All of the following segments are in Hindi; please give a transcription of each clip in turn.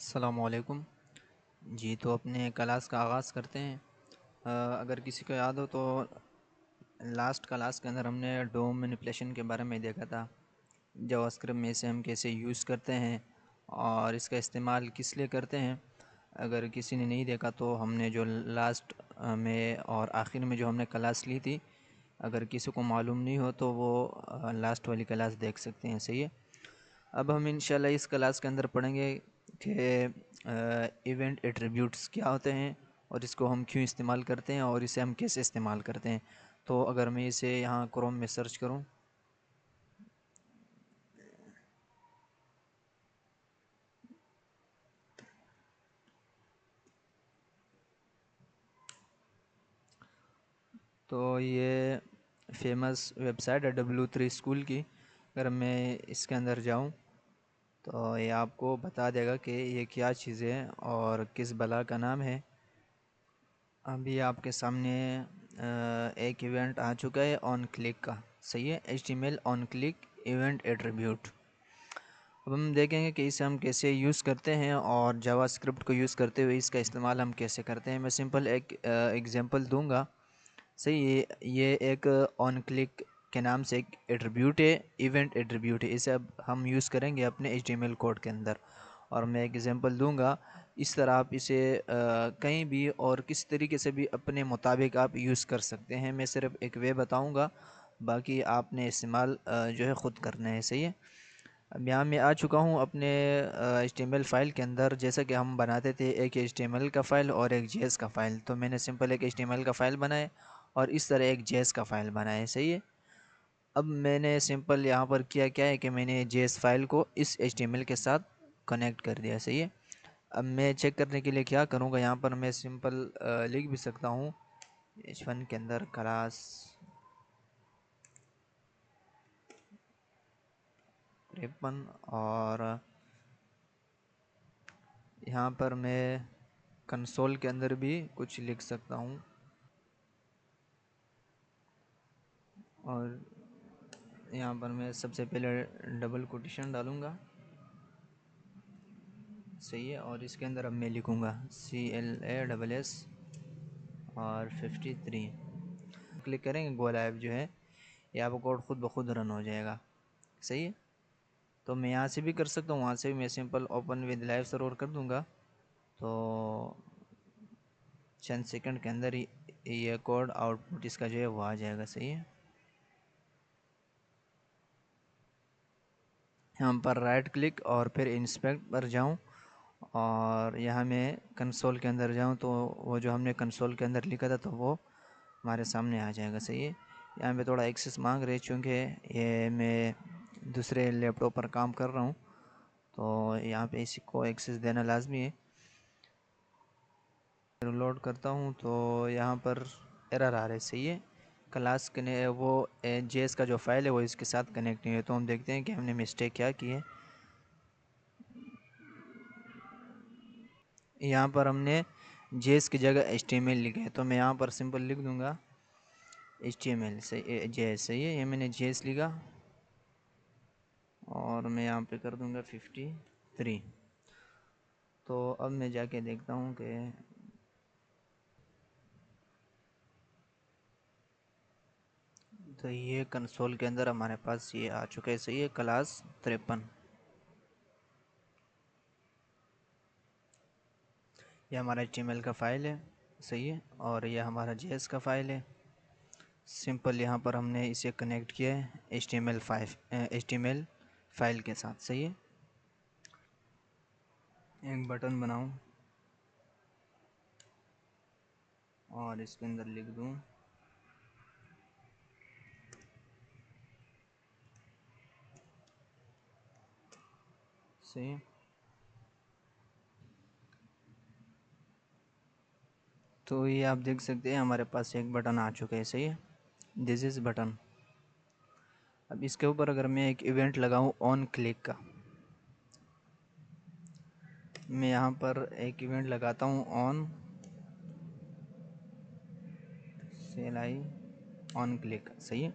अस्सलामुअलैकुम जी। तो अपने क्लास का आगाज़ करते हैं। अगर किसी को याद हो तो लास्ट क्लास के अंदर हमने डोम मैनिपुलेशन के बारे में देखा था। जावास्क्रिप्ट में इसे हम कैसे यूज़ करते हैं और इसका इस्तेमाल किस लिए करते हैं। अगर किसी ने नहीं देखा तो हमने जो लास्ट में और आखिर में जो हमने क्लास ली थी, अगर किसी को मालूम नहीं हो तो वो लास्ट वाली क्लास देख सकते हैं। सही है। अब हम इंशाल्लाह इस क्लास के अंदर पढ़ेंगे कि इवेंट एट्रीब्यूट्स क्या होते हैं और इसको हम क्यों इस्तेमाल करते हैं और इसे हम कैसे इस्तेमाल करते हैं। तो अगर मैं इसे यहाँ क्रोम में सर्च करूँ तो ये फेमस वेबसाइट है W3 स्कूल की। अगर मैं इसके अंदर जाऊँ तो ये आपको बता देगा कि ये क्या चीज़ है और किस बला का नाम है। अभी आपके सामने एक इवेंट आ चुका है ऑन क्लिक का। सही है। HTML on click event attribute. अब हम देखेंगे कि इसे हम कैसे यूज़ करते हैं और जावास्क्रिप्ट को यूज़ करते हुए इसका इस्तेमाल हम कैसे करते हैं। मैं सिंपल एक एग्जांपल दूंगा। सही। ये एक ऑन क्लिक के नाम से एक एट्रीब्यूट है, इवेंट एट्रीब्यूट है। इसे अब हम यूज़ करेंगे अपने HTML कोड के अंदर और मैं एक एग्जांपल दूंगा। इस तरह आप इसे कहीं भी और किस तरीके से भी अपने मुताबिक आप यूज़ कर सकते हैं। मैं सिर्फ एक वे बताऊंगा, बाकी आपने इस्तेमाल जो है ख़ुद करना है। सही है। अब यहाँ मैं आ चुका हूँ अपने HTML फ़ाइल के अंदर। जैसा कि हम बनाते थे एक HTML का फ़ाइल और एक JS का फ़ाइल, तो मैंने सिंपल एक HTML का फ़ाइल बनाया और इस तरह एक JS का फ़ाइल बनाया है। सही है। अब मैंने सिंपल यहाँ पर किया क्या है कि मैंने JS फ़ाइल को इस HTML के साथ कनेक्ट कर दिया। सही है। अब मैं चेक करने के लिए क्या करूँगा, यहाँ पर मैं सिंपल लिख भी सकता हूँ H1 के अंदर क्लास रेपन, और यहाँ पर मैं कंसोल के अंदर भी कुछ लिख सकता हूँ और यहाँ पर मैं सबसे पहले डबल कोटेशन डालूँगा। सही है। और इसके अंदर अब मैं लिखूँगा CLASS और 53। क्लिक करेंगे, गो लाइव जो है ये आपका कोड खुद ब खुद रन हो जाएगा। सही है। तो मैं यहाँ से भी कर सकता हूँ, वहाँ से भी मैं simple open with live server कर दूँगा तो चंद सेकंड के अंदर ही ये कोड आउटपुट इसका जो है वो आ जाएगा। सही है। यहाँ पर राइट क्लिक और फिर इंस्पेक्ट पर जाऊँ और यहाँ मैं कंसोल के अंदर जाऊँ तो वो जो हमने कंसोल के अंदर लिखा था तो वो हमारे सामने आ जाएगा। सही है। यहाँ पे थोड़ा एक्सेस मांग रहे चूँकि ये मैं दूसरे लैपटॉप पर काम कर रहा हूँ तो यहाँ पे इसी को एक्सेस देना लाजमी है। लोड करता हूँ तो यहाँ पर एरर आ रहा है। सही है। क्लास कने वो JS का जो फाइल है वो इसके साथ कनेक्ट नहीं है। तो हम देखते हैं कि हमने मिस्टेक क्या की है। यहाँ पर हमने JS की जगह HTML लिखा है तो मैं यहाँ पर सिंपल लिख दूँगा HTML से JS। सही है। ये मैंने JS लिखा और मैं यहाँ पे कर दूँगा 53। तो अब मैं जाके देखता हूँ कि तो ये कंसोल के अंदर हमारे पास ये आ चुका है। सही है। क्लास 53 ये हमारा HTML का फ़ाइल है। सही है। और ये हमारा JS का फ़ाइल है। सिंपल यहाँ पर हमने इसे कनेक्ट किया है HTML फाइल के साथ। सही है। एक बटन बनाऊँ और इसके अंदर लिख दूँ सही है। तो ये आप देख सकते हैं हमारे पास एक बटन आ चुका है। सही है। This is button. अब इसके ऊपर अगर मैं एक इवेंट लगाऊं ऑन क्लिक का, मैं यहाँ पर एक इवेंट लगाता हूँ ऑन CLI ऑन क्लिक। सही है।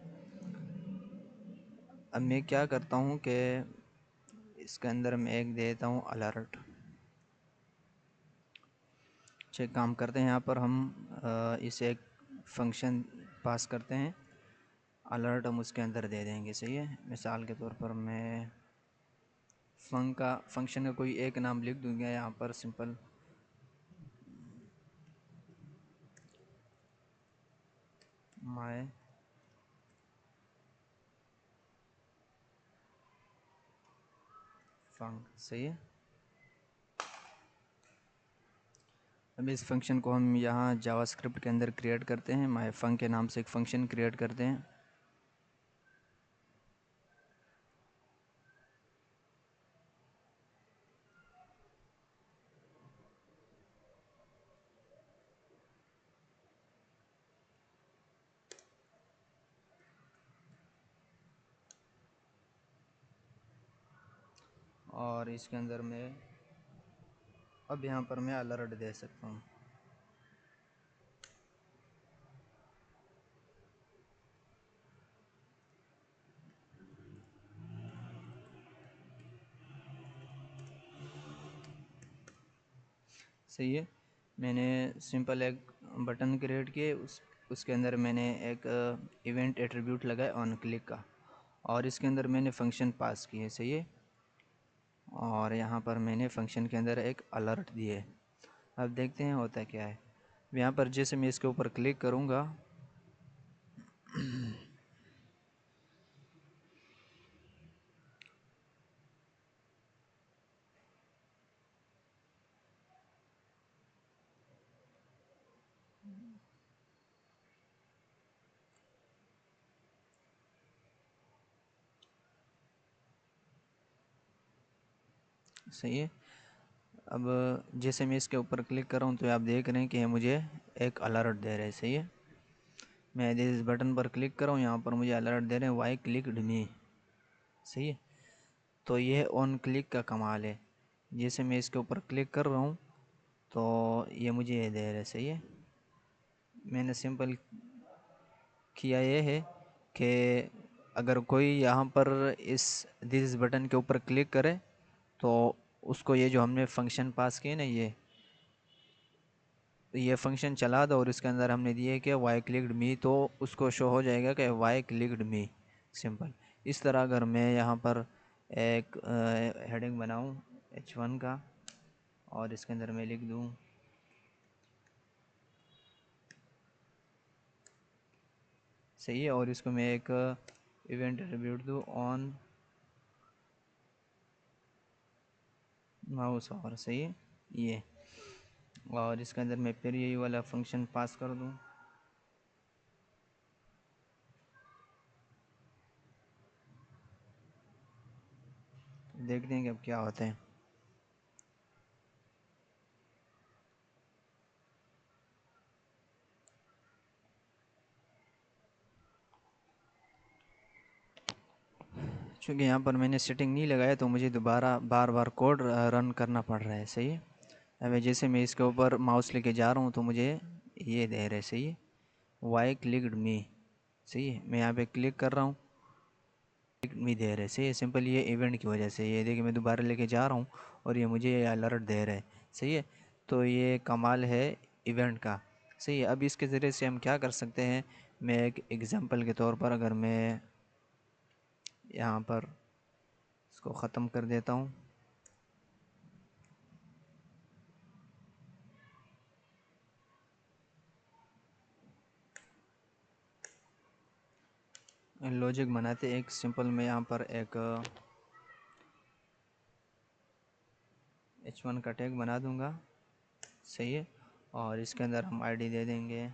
अब मैं क्या करता हूँ कि इसके अंदर मैं एक देता हूँ अलर्ट। चेक काम करते हैं। यहाँ पर हम इसे एक फंक्शन पास करते हैं, अलर्ट हम उसके अंदर दे देंगे। सही है, मिसाल के तौर पर मैं फंक्शन का कोई एक नाम लिख दूंगा यहाँ पर, सिंपल माय फंक। सही है, अब इस फंक्शन को हम यहाँ जावास्क्रिप्ट के अंदर क्रिएट करते हैं, माय फंक के नाम से एक फंक्शन क्रिएट करते हैं। और इसके अंदर मैं अब यहाँ पर मैं अलर्ट दे सकता हूँ। सही है, मैंने सिंपल एक बटन क्रिएट किए, उसके अंदर मैंने एक इवेंट एट्रीब्यूट लगाया ऑन क्लिक का, और इसके अंदर मैंने फंक्शन पास किए। सही है, और यहाँ पर मैंने फंक्शन के अंदर एक अलर्ट दिए। अब देखते हैं होता क्या है। यहाँ पर जैसे मैं इसके ऊपर क्लिक करूँगा, सही है, अब जैसे मैं इसके ऊपर क्लिक कर रहा हूँ तो आप देख रहे हैं कि मुझे एक अलर्ट दे रहे हैं। सही है, मैं इस बटन पर क्लिक कर रहा हूँ, यहाँ पर मुझे अलर्ट दे रहे हैं वाई क्लिकड मी। सही है, तो ये ऑन क्लिक का कमाल है। जैसे मैं इसके ऊपर क्लिक कर रहा हूँ तो ये मुझे ये दे रहा है। सही है, मैंने सिंपल किया ये है कि अगर कोई यहाँ पर इस दिस बटन के ऊपर क्लिक करे तो उसको ये जो हमने फंक्शन पास किए ना, ये फंक्शन चला दो, और इसके अंदर हमने दिए कि वाई क्लिकड मी, तो उसको शो हो जाएगा कि वाई क्लिकड मी। सिंपल इस तरह अगर मैं यहाँ पर एक हेडिंग बनाऊँ H1 का, और इसके अंदर मैं लिख दूँ सही है, और इसको मैं एक इवेंट एट्रीब्यूट दूँ ऑन माउस और। सही है ये, और इसके अंदर मैं फिर यही वाला फंक्शन पास कर दूँ। देखते हैं कि अब क्या होता है। चूँकि यहाँ पर मैंने सेटिंग नहीं लगाया तो मुझे दोबारा बार बार कोड रन करना पड़ रहा है। सही है, अब जैसे मैं इसके ऊपर माउस लेके जा रहा हूँ तो मुझे ये दे रहा है। सही है, वाई क्लिकड मी। सही है, मैं यहाँ पे क्लिक कर रहा हूँ, क्लिक मी दे रहे। सही है, सिंपल ये इवेंट की वजह से। ये देखिए मैं दोबारा लेके जा रहा हूँ और ये मुझे ये अलर्ट दे रहा है। सही है, तो ये कमाल है इवेंट का। सही है, अब इसके ज़रिए से हम क्या कर सकते हैं, मैं एक एग्ज़ाम्पल के तौर पर अगर मैं यहाँ पर इसको ख़त्म कर देता हूँ, लॉजिक बनाते एक सिंपल मैं यहाँ पर एक H1 का टैग बना दूँगा। सही है, और इसके अंदर हम आईडी दे देंगे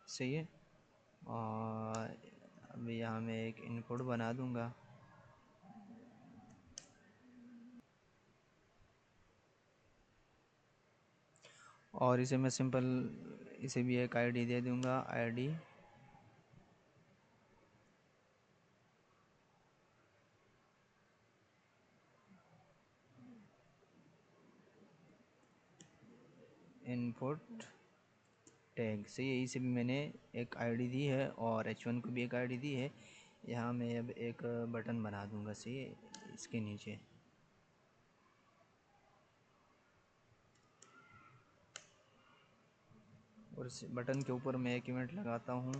सही है, और अभी यहाँ मैं एक इनपुट बना दूँगा। और इसे मैं सिंपल इसे भी एक आईडी दे दूँगा, आईडी इनपुट टैग। सही है, इसे भी मैंने एक आईडी दी है और H1 को भी एक आईडी दी है। यहाँ मैं अब एक बटन बना दूंगा, सही है, इसके नीचे। और इस बटन के ऊपर मैं एक इवेंट लगाता हूँ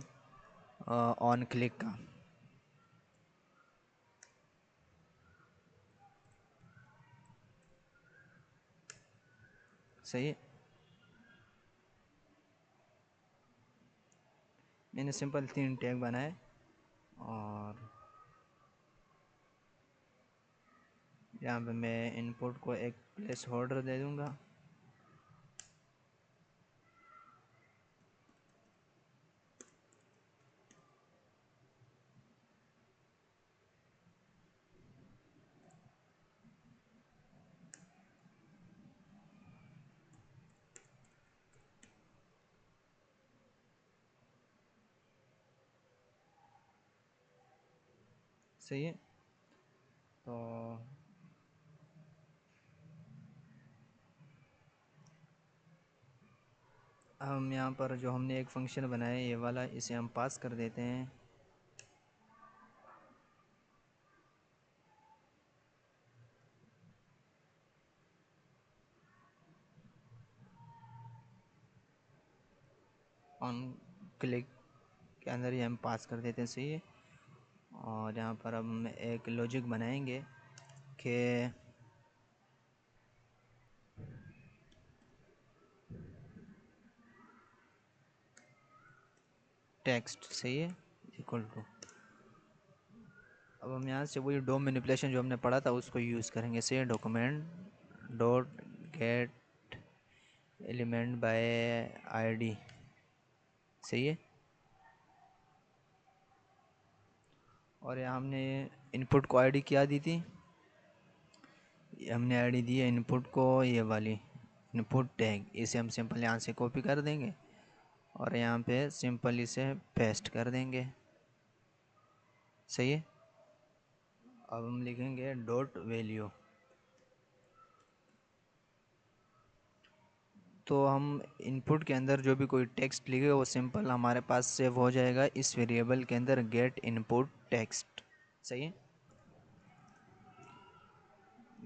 ऑन क्लिक का। सही है। मैंने सिंपल 3 टैग बनाए और यहाँ पे मैं इनपुट को एक प्लेस होल्डर दे दूँगा। सही है। तो हम यहाँ पर जो हमने एक फंक्शन बनाया है ये वाला, इसे हम पास कर देते हैं। ऑन क्लिक के अंदर ही हम पास कर देते हैं, सही है। और यहाँ पर हम एक लॉजिक बनाएंगे कि टेक्स्ट, सही है, इक्वल टू। अब हम यहाँ से वही डो मैनिपुलेशन जो हमने पढ़ा था उसको यूज़ करेंगे, सही है। Document dot gate element by ID, सही है। और यहाँ हमने इनपुट को आईडी क्या दी थी, हमने आईडी दी है इनपुट को ये वाली इनपुट टैग। इसे हम सिंपल यहाँ से कॉपी कर देंगे और यहाँ पे सिंपल इसे पेस्ट कर देंगे, सही है। अब हम लिखेंगे डॉट वैल्यू। तो हम इनपुट के अंदर जो भी कोई टेक्स्ट लिखे वो सिंपल हमारे पास सेव हो जाएगा इस वेरिएबल के अंदर गेट इनपुट टेक्स्ट, सही है।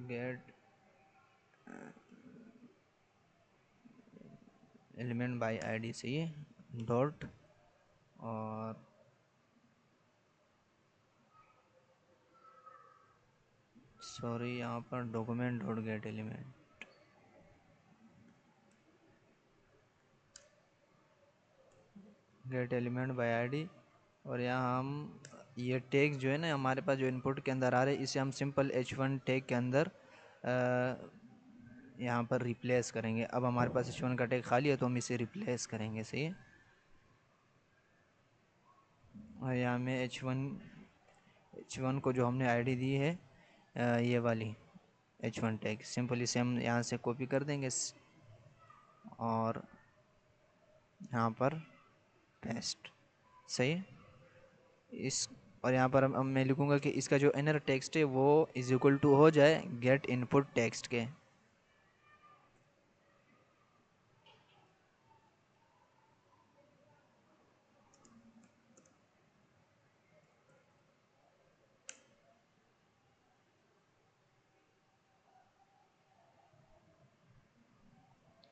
गेट एलिमेंट बाय आईडी, सही है, डॉट। और सॉरी, यहाँ पर document dot gate element, gate element by ID. और यहाँ हम ये टैग जो है ना हमारे पास जो इनपुट के अंदर आ रहे हैं इसे हम सिंपल h1 टैग के अंदर यहाँ पर रिप्लेस करेंगे। अब हमारे पास h1 का टैग खाली है तो हम इसे रिप्लेस करेंगे, सही है। और यहाँ में h1 को जो हमने आईडी दी है ये वाली h1 टैग, सिंपल इसे हम यहाँ से कॉपी कर देंगे और यहाँ पर पेस्ट, सही है। इस और यहाँ पर अब मैं लिखूँगा कि इसका जो इनर टेक्स्ट है वो इज इक्वल टू हो जाए गेट इनपुट टेक्स्ट के,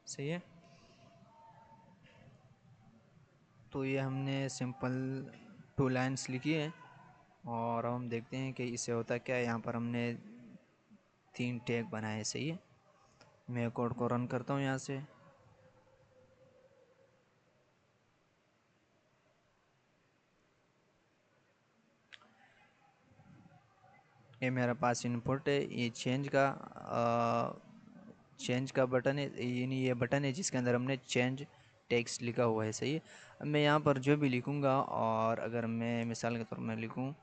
सही है। तो ये हमने सिंपल 2 लाइन्स लिखी है और हम देखते हैं कि इससे होता क्या है। यहाँ पर हमने 3 टैग बनाए, सही है। मैं कोड को रन करता हूँ यहाँ से। ये मेरे पास इनपुट है, ये चेंज का बटन है, यानी ये बटन है जिसके अंदर हमने चेंज टेक्स्ट लिखा हुआ है, सही है। अब मैं यहाँ पर जो भी लिखूँगा और अगर मैं मिसाल के तौर पर लिखूँ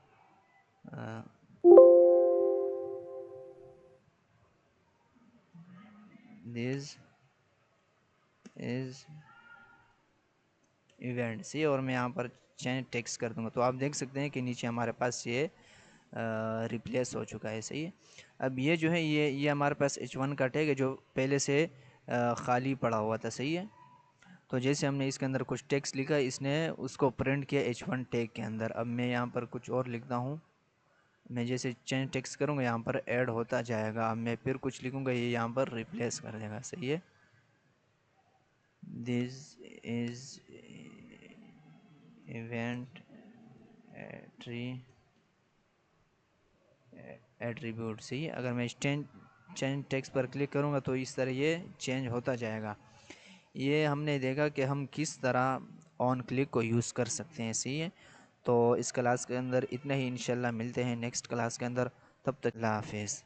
दिस इज इवेंट, सी, और मैं यहाँ पर चेंज टेक्स्ट कर दूंगा तो आप देख सकते हैं कि नीचे हमारे पास ये रिप्लेस हो चुका है, सही है। अब ये जो है ये हमारे पास h1 का टैग है जो पहले से खाली पड़ा हुआ था, सही है। तो जैसे हमने इसके अंदर कुछ टेक्स्ट लिखा, इसने उसको प्रिंट किया h1 टैग के अंदर। अब मैं यहाँ पर कुछ और लिखता हूँ। मैं जैसे चेंज टेक्स्ट करूँगा यहाँ पर ऐड होता जाएगा। अब मैं फिर कुछ लिखूँगा, ये यहाँ पर रिप्लेस कर देगा। सही है। This is event attribute. सही है। अगर मैं चेंज टेक्स्ट पर क्लिक करूँगा तो इस तरह ये चेंज होता जाएगा। ये हमने देखा कि हम किस तरह ऑन क्लिक को यूज़ कर सकते हैं। सही है। तो इस क्लास के अंदर इतना ही। इंशाल्लाह मिलते हैं नेक्स्ट क्लास के अंदर। तब तक अल्लाह हाफिज़।